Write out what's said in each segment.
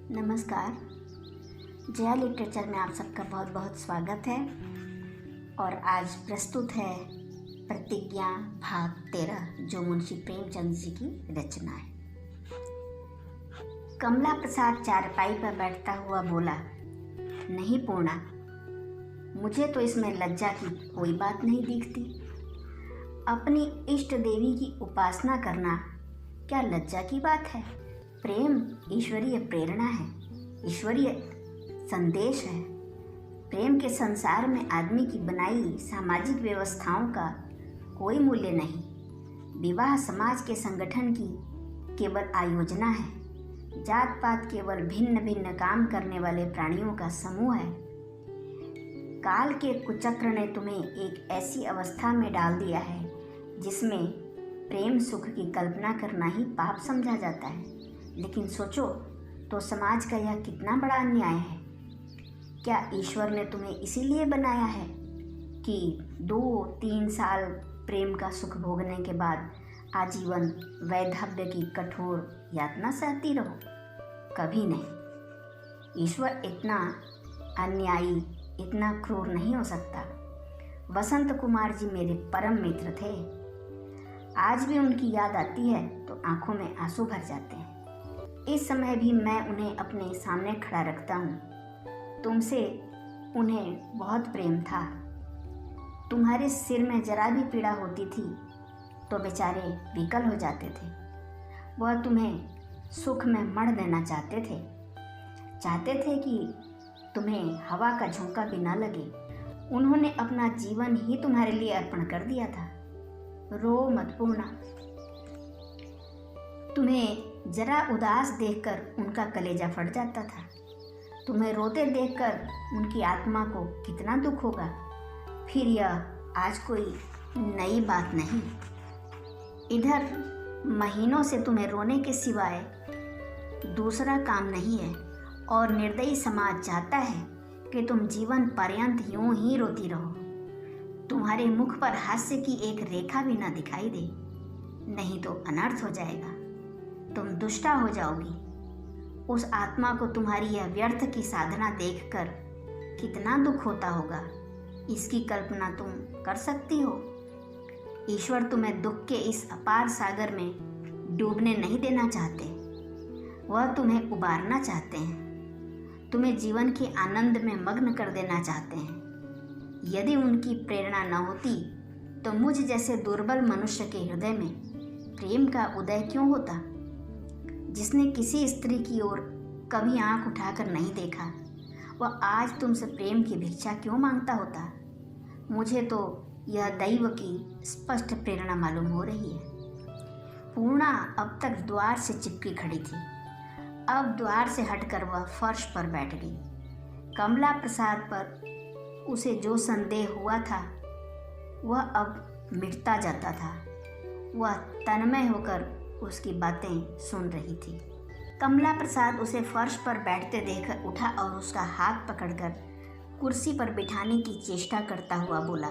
नमस्कार। जया लिटरेचर में आप सबका बहुत बहुत स्वागत है। और आज प्रस्तुत है प्रतिज्ञा भाग 13, जो मुंशी प्रेमचंद जी की रचना है। कमला प्रसाद चारपाई पर बैठता हुआ बोला, नहीं पूर्णा, मुझे तो इसमें लज्जा की कोई बात नहीं दिखती। अपनी इष्ट देवी की उपासना करना क्या लज्जा की बात है? प्रेम ईश्वरीय प्रेरणा है, ईश्वरीय संदेश है। प्रेम के संसार में आदमी की बनाई सामाजिक व्यवस्थाओं का कोई मूल्य नहीं। विवाह समाज के संगठन की केवल आयोजना है। जात पात केवल भिन्न भिन्न काम करने वाले प्राणियों का समूह है। काल के कुचक्र ने तुम्हें एक ऐसी अवस्था में डाल दिया है जिसमें प्रेम सुख की कल्पना करना ही पाप समझा जाता है। लेकिन सोचो तो समाज का यह कितना बड़ा अन्याय है। क्या ईश्वर ने तुम्हें इसीलिए बनाया है कि 2-3 साल प्रेम का सुख भोगने के बाद आजीवन वैधव्य की कठोर यातना सहती रहो? कभी नहीं। ईश्वर इतना अन्यायी, इतना क्रूर नहीं हो सकता। वसंत कुमार जी मेरे परम मित्र थे। आज भी उनकी याद आती है तो आंखों में आंसू भर जाते हैं। इस समय भी मैं उन्हें अपने सामने खड़ा रखता हूँ। तुमसे उन्हें बहुत प्रेम था। तुम्हारे सिर में जरा भी पीड़ा होती थी तो बेचारे विकल हो जाते थे। वह तुम्हें सुख में मढ़ देना चाहते थे कि तुम्हें हवा का झोंका भी न लगे। उन्होंने अपना जीवन ही तुम्हारे लिए अर्पण कर दिया था। रो मत पूर्णा। तुम्हें जरा उदास देखकर उनका कलेजा फट जाता था। तुम्हें रोते देखकर उनकी आत्मा को कितना दुख होगा। फिर यह आज कोई नई बात नहीं। इधर महीनों से तुम्हें रोने के सिवाय दूसरा काम नहीं है और निर्दयी समाज चाहता है कि तुम जीवन पर्यंत यूं ही रोती रहो। तुम्हारे मुख पर हास्य की एक रेखा भी न दिखाई दे, नहीं तो अनर्थ हो जाएगा। तुम दुष्टा हो जाओगी। उस आत्मा को तुम्हारी यह व्यर्थ की साधना देखकर कितना दुख होता होगा, इसकी कल्पना तुम कर सकती हो। ईश्वर तुम्हें दुख के इस अपार सागर में डूबने नहीं देना चाहते। वह तुम्हें उबारना चाहते हैं, तुम्हें जीवन के आनंद में मग्न कर देना चाहते हैं। यदि उनकी प्रेरणा न होती तो मुझ जैसे दुर्बल मनुष्य के हृदय में प्रेम का उदय क्यों होता? जिसने किसी स्त्री की ओर कभी आंख उठाकर नहीं देखा, वह आज तुमसे प्रेम की भिक्षा क्यों मांगता होता? मुझे तो यह दैव की स्पष्ट प्रेरणा मालूम हो रही है। पूर्णा अब तक द्वार से चिपकी खड़ी थी। अब द्वार से हटकर वह फर्श पर बैठ गई। कमला प्रसाद पर उसे जो संदेह हुआ था वह अब मिटता जाता था। वह तन्मय होकर उसकी बातें सुन रही थी। कमला प्रसाद उसे फर्श पर बैठते देखकर उठा और उसका हाथ पकड़कर कुर्सी पर बिठाने की चेष्टा करता हुआ बोला,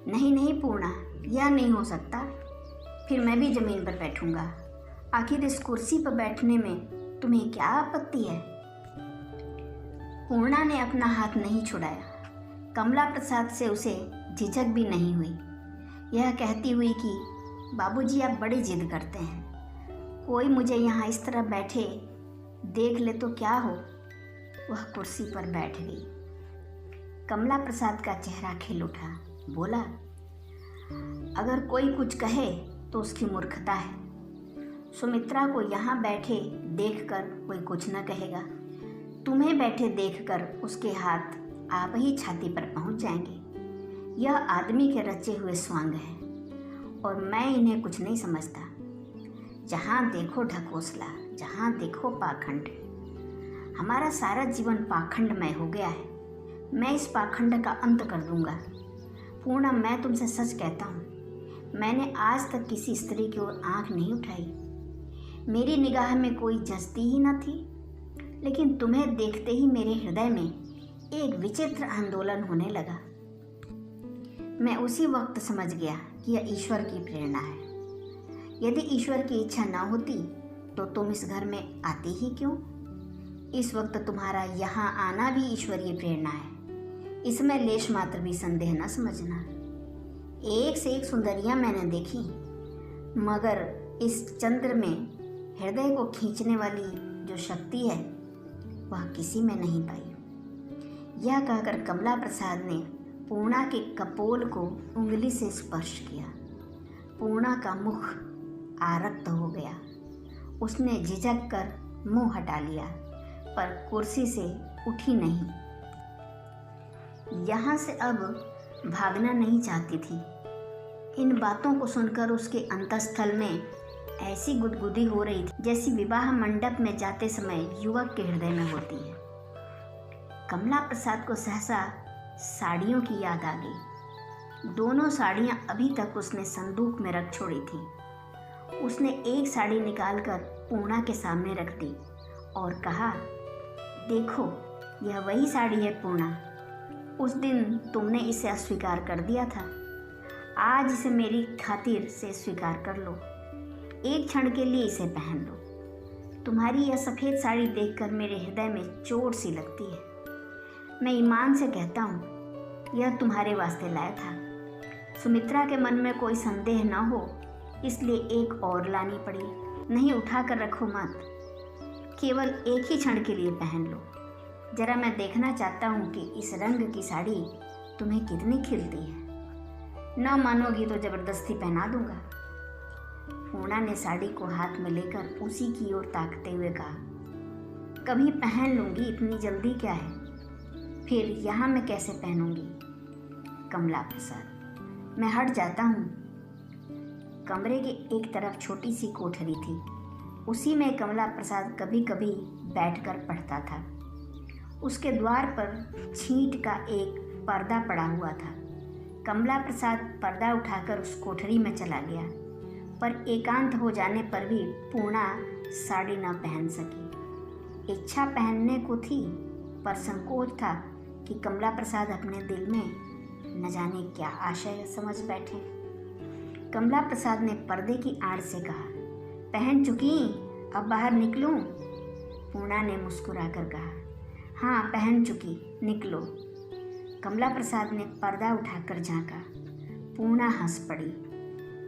नहीं नहीं पूर्णा, यह नहीं हो सकता। फिर मैं भी जमीन पर बैठूंगा। आखिर इस कुर्सी पर बैठने में तुम्हें क्या आपत्ति है? पूर्णा ने अपना हाथ नहीं छुड़ाया। कमला प्रसाद से उसे झिझक भी नहीं हुई, यह कहती हुई कि बाबूजी आप बड़ी जिद करते हैं। कोई मुझे यहाँ इस तरह बैठे देख ले तो क्या हो। वह कुर्सी पर बैठ गई। कमला प्रसाद का चेहरा खिल उठा। बोला, अगर कोई कुछ कहे तो उसकी मूर्खता है। सुमित्रा को यहाँ बैठे देखकर कोई कुछ न कहेगा। तुम्हें बैठे देखकर उसके हाथ आप ही छाती पर पहुँच जाएंगे। यह आदमी के रचे हुए स्वांग है और मैं इन्हें कुछ नहीं समझता। जहाँ देखो ढकोसला, जहाँ देखो पाखंड। हमारा सारा जीवन पाखंडमय हो गया है। मैं इस पाखंड का अंत कर दूंगा। पूर्णा, मैं तुमसे सच कहता हूँ, मैंने आज तक किसी स्त्री की ओर आंख नहीं उठाई। मेरी निगाह में कोई जचती ही न थी। लेकिन तुम्हें देखते ही मेरे हृदय में एक विचित्र आंदोलन होने लगा। मैं उसी वक्त समझ गया कि यह ईश्वर की प्रेरणा है। यदि ईश्वर की इच्छा न होती तो तुम इस घर में आती ही क्यों? इस वक्त तुम्हारा यहाँ आना भी ईश्वरीय प्रेरणा है, इसमें लेश मात्र भी संदेह न समझना। एक से एक सुंदरियाँ मैंने देखी, मगर इस चंद्र में हृदय को खींचने वाली जो शक्ति है वह किसी में नहीं पाई। यह कहकर कमला प्रसाद ने पूर्णा के कपोल को उंगली से स्पर्श किया। पूर्णा का मुख आरक्त हो गया। उसने झिझक कर मुंह हटा लिया, पर कुर्सी से उठी नहीं। यहाँ से अब भागना नहीं चाहती थी। इन बातों को सुनकर उसके अंतःस्थल में ऐसी गुदगुदी हो रही थी जैसी विवाह मंडप में जाते समय युवक के हृदय में होती है। कमला प्रसाद को सहसा साड़ियों की याद आ गई। दोनों साड़ियाँ अभी तक उसने संदूक में रख छोड़ी थी। उसने एक साड़ी निकालकर पूर्णा के सामने रख दी और कहा, देखो यह वही साड़ी है पूर्णा, उस दिन तुमने इसे अस्वीकार कर दिया था। आज इसे मेरी खातिर से स्वीकार कर लो, एक क्षण के लिए इसे पहन लो। तुम्हारी यह सफ़ेद साड़ी देखकर मेरे हृदय में चोट सी लगती है। मैं ईमान से कहता हूँ यह तुम्हारे वास्ते लाया था। सुमित्रा के मन में कोई संदेह न हो इसलिए एक और लानी पड़ी। नहीं, उठा कर रखो मत, केवल एक ही क्षण के लिए पहन लो। जरा मैं देखना चाहता हूँ कि इस रंग की साड़ी तुम्हें कितनी खिलती है। न मानोगी तो ज़बरदस्ती पहना दूंगा। पूर्णा ने साड़ी को हाथ में लेकर उसी की ओर ताकते हुए कहा, कभी पहन लूँगी, इतनी जल्दी क्या है? फिर यहाँ मैं कैसे पहनूंगी? कमला प्रसाद, मैं हट जाता हूँ। कमरे के एक तरफ छोटी सी कोठरी थी, उसी में कमला प्रसाद कभी कभी बैठकर पढ़ता था। उसके द्वार पर छींट का एक पर्दा पड़ा हुआ था। कमला प्रसाद पर्दा उठाकर उस कोठरी में चला गया, पर एकांत हो जाने पर भी पूर्णा साड़ी न पहन सकी। इच्छा पहनने को थी, पर संकोच था कि कमला प्रसाद अपने दिल में न जाने क्या आशय समझ बैठे। कमला प्रसाद ने पर्दे की आड़ से कहा, पहन चुकी, अब बाहर निकलूं? पूर्णा ने मुस्कुराकर कहा, हाँ पहन चुकी, निकलो। कमला प्रसाद ने पर्दा उठाकर झांका। पूर्णा हंस पड़ी।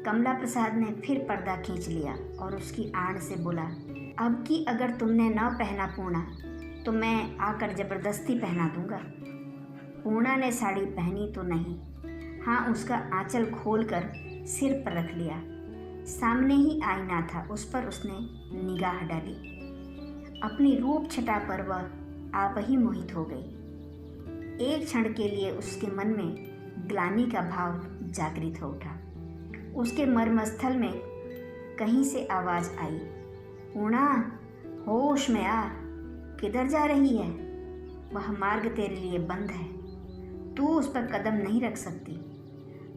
कमला प्रसाद ने फिर पर्दा खींच लिया और उसकी आड़ से बोला, अब की अगर तुमने न पहना पूर्णा तो मैं आकर ज़बरदस्ती पहना दूंगा। पूर्णा ने साड़ी पहनी तो नहीं, हाँ उसका आंचल खोलकर सिर पर रख लिया। सामने ही आईना था, उस पर उसने निगाह डाली। अपनी रूप छटा पर वह आप ही मोहित हो गई। एक क्षण के लिए उसके मन में ग्लानि का भाव जागृत हो उठा। उसके मर्मस्थल में कहीं से आवाज़ आई, पूर्णा होश में आ, किधर जा रही है? वह मार्ग तेरे लिए बंद है, तू उस पर कदम नहीं रख सकती।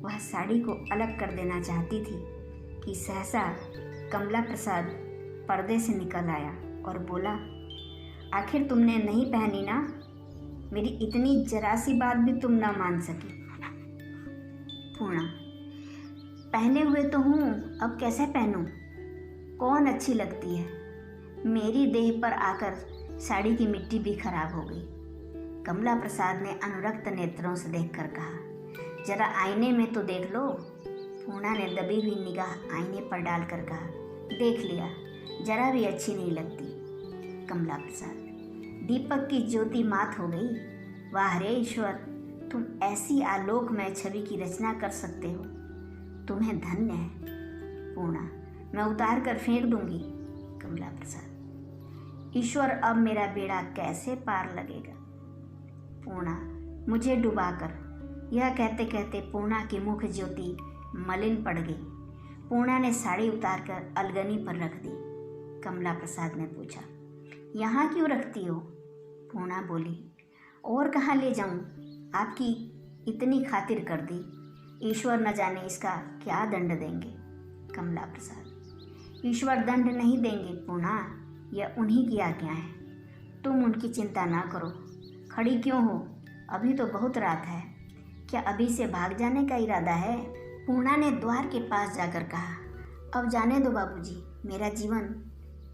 वह साड़ी को अलग कर देना चाहती थी कि सहसा कमला प्रसाद पर्दे से निकल आया और बोला, आखिर तुमने नहीं पहनी ना? मेरी इतनी जरा सी बात भी तुम ना मान सकी। पूर्णा, पहने हुए तो हूँ, अब कैसे पहनूं? कौन अच्छी लगती है? मेरी देह पर आकर साड़ी की मिट्टी भी खराब हो गई। कमला प्रसाद ने अनुरक्त नेत्रों से देखकर कहा, जरा आईने में तो देख लो। पूर्णा ने दबी हुई निगाह आईने पर डालकर कहा, देख लिया, जरा भी अच्छी नहीं लगती। कमला प्रसाद, दीपक की ज्योति मात हो गई। वाह रे ईश्वर, तुम ऐसी आलोकमय छवि की रचना कर सकते हो, तुम्हें धन्य है। पूर्णा, मैं उतार कर फेंक दूंगी। कमला प्रसाद, ईश्वर अब मेरा बेड़ा कैसे पार लगेगा? पूर्णा, मुझे डुबाकर। यह कहते कहते पूर्णा की मुख ज्योति मलिन पड़ गई। पूर्णा ने साड़ी उतारकर अलगनी पर रख दी। कमला प्रसाद ने पूछा, यहाँ क्यों रखती हो? पूर्णा बोली, और कहाँ ले जाऊँ? आपकी इतनी खातिर कर दी, ईश्वर न जाने इसका क्या दंड देंगे। कमला प्रसाद, ईश्वर दंड नहीं देंगे पूर्णा, यह उन्हीं की आज्ञा है। तुम उनकी चिंता ना करो। खड़ी क्यों हो? अभी तो बहुत रात है। क्या अभी से भाग जाने का इरादा है? पूर्णा ने द्वार के पास जाकर कहा, अब जाने दो बाबूजी, मेरा जीवन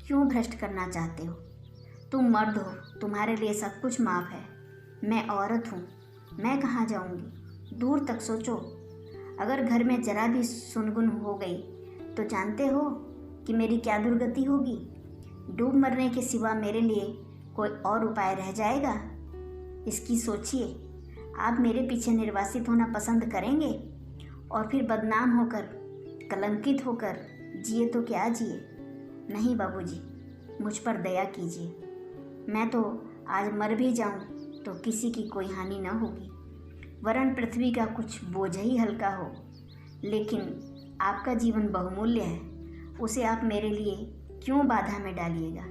क्यों भ्रष्ट करना चाहते हो? तुम मर्द हो, तुम्हारे लिए सब कुछ माफ़ है। मैं औरत हूँ, मैं कहाँ जाऊँगी? दूर तक सोचो। अगर घर में जरा भी सुनगुन हो गई तो जानते हो कि मेरी क्या दुर्गति होगी? डूब मरने के सिवा मेरे लिए कोई और उपाय रह जाएगा? इसकी सोचिए। आप मेरे पीछे निर्वासित होना पसंद करेंगे और फिर बदनाम होकर, कलंकित होकर जिए तो क्या जिए? नहीं बाबूजी, मुझ पर दया कीजिए। मैं तो आज मर भी जाऊं तो किसी की कोई हानि न होगी, वरन पृथ्वी का कुछ बोझ ही हल्का हो। लेकिन आपका जीवन बहुमूल्य है, उसे आप मेरे लिए क्यों बाधा में डालिएगा?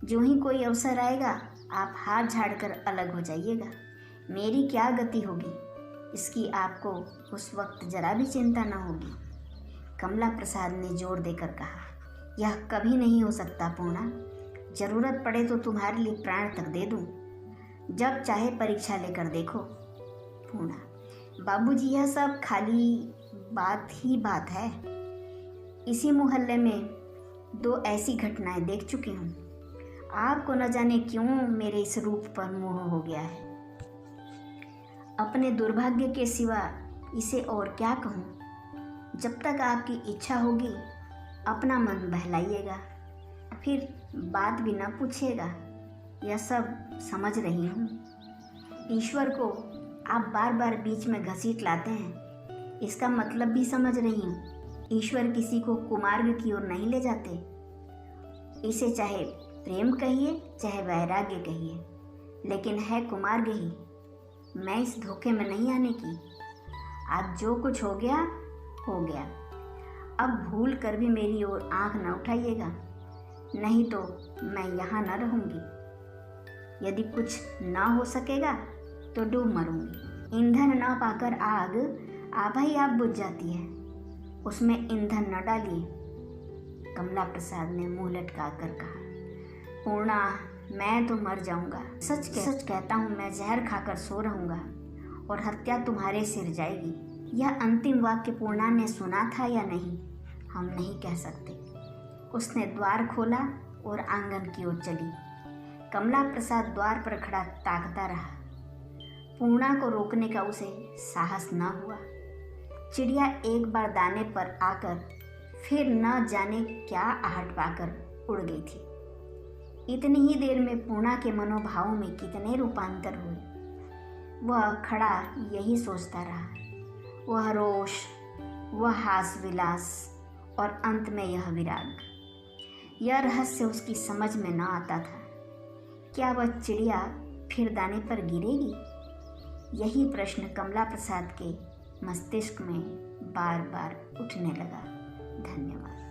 जो ही कोई अवसर आएगा आप हाथ झाड़कर अलग हो जाइएगा। मेरी क्या गति होगी इसकी आपको उस वक्त जरा भी चिंता न होगी। कमला प्रसाद ने जोर देकर कहा, यह कभी नहीं हो सकता पूर्णा। ज़रूरत पड़े तो तुम्हारे लिए प्राण तक दे दूं। जब चाहे परीक्षा लेकर देखो। पूर्णा, बाबूजी यह सब खाली बात ही बात है। इसी मोहल्ले में 2 ऐसी घटनाएं देख चुकी हूँ। आपको न जाने क्यों मेरे इस रूप पर मोह हो गया है। अपने दुर्भाग्य के सिवा इसे और क्या कहूँ। जब तक आपकी इच्छा होगी अपना मन बहलाइएगा, फिर बात भी न पूछिएगा। यह सब समझ रही हूँ। ईश्वर को आप बार बार बीच में घसीट लाते हैं, इसका मतलब भी समझ रही हूँ। ईश्वर किसी को कुमार्ग की ओर नहीं ले जाते। इसे चाहे प्रेम कहिए चाहे वैराग्य कहिए, लेकिन है कुमार्ग ही। मैं इस धोखे में नहीं आने की। आज जो कुछ हो गया हो गया। अब भूल कर भी मेरी ओर आंख न उठाइएगा, नहीं तो मैं यहाँ न रहूँगी। यदि कुछ न हो सकेगा तो डूब मरूंगी। ईंधन न पाकर आग आप ही आप बुझ जाती है, उसमें ईंधन न डालिए। कमला प्रसाद ने मुंह लटका कर कहा, पूर्णा, मैं तो मर जाऊंगा। सच कहता हूँ, मैं जहर खाकर सो रहूँगा और हत्या तुम्हारे सिर जाएगी। यह अंतिम वाक्य पूर्णा ने सुना था या नहीं, हम नहीं कह सकते। उसने द्वार खोला और आंगन की ओर चली। कमला प्रसाद द्वार पर खड़ा ताकता रहा। पूर्णा को रोकने का उसे साहस न हुआ। चिड़िया एक बार दाने पर आकर फिर न जाने क्या आहट पाकर उड़ गई थी। इतनी ही देर में पूर्णा के मनोभावों में कितने रूपांतर हुए। वह खड़ा यही सोचता रहा। वह रोष, वह हास विलास और अंत में यह विराग। यह रहस्य उसकी समझ में न आता था। क्या वह चिड़िया फिर दाने पर गिरेगी? यही प्रश्न कमला प्रसाद के मस्तिष्क में बार बार उठने लगा। धन्यवाद।